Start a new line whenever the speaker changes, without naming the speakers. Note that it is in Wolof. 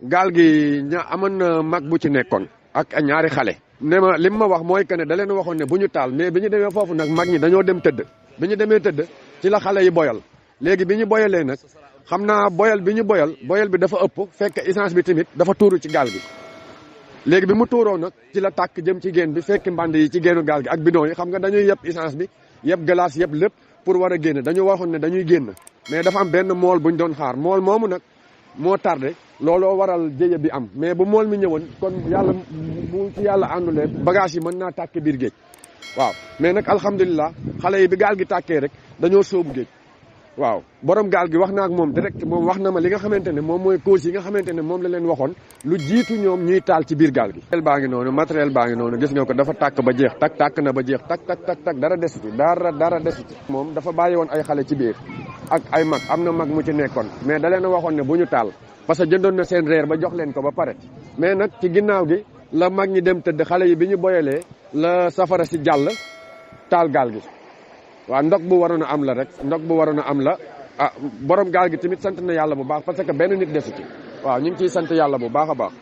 gaal gi amoon na mag bu ci nekkoon ak ñaari xale. ne ma li ma wax mooy que ne da leen waxoon ne bu ñu taal mais bi ñu demee foofu nag mag ñi dañoo dem tëdd bi ñu demee tëdd ci la xale yi boyal léegi bi ñu boyalee nag xam naa boyal bi ñu boyal bi dafa ëpp fekk essence bi tamit dafa tuuru ci gaal gi. léegi bi mu tuuroo nag ci la tàkk jëm ci génn bi fekk mband yi ci génnu gaal gi ak bidon yi xam nga dañuy yëpp essence bi yëpp glace yëpp lépp pour war a génn dañu waxoon ne dañuy génn mais dafa am benn mool buñ doon xaar mool moomu nag moo tardé looloo waral jéye bi am mais bu mool mi ñëwoon kon yàlla bu ci yàlla àndulee bagage yi mën naa tàkke biir géej waaw mais nag alhamdulilah xale yi bi gaal gi tàkkee rek dañoo sóobu géej waaw borom gaal gi wax na ak moom direct moom wax na ma li nga xamante ne moom mooy cause yi nga xamante ne moom la leen waxoon lu jiitu ñoom ñuy taal ci biir gaal gi. matériel baa ngi noonu gis nga ko dafa tàkk ba jeex tàkk na ba jeex tak dara desu ci dara desu ci. moom dafa bàyyi woon ay xale ci biir ak ay mag am na mag mu ci nekkoon mais da leen a waxoon ne bu ñu taal parce que jëndoon na seen reer ba jox leen ko ba pare mais nag ci ginnaaw gi la mag ñi dem tëdd xale yi bi ñu boyalee la safara si jàll taal gaal gi. waaw ndog bu waroon a am la rek ndog bu waroon a am la borom gaal gi tamit sant na yàlla bu baax parce que benn nit desu ci waaw ñu ngi ciy sant yàlla bu baax a baax.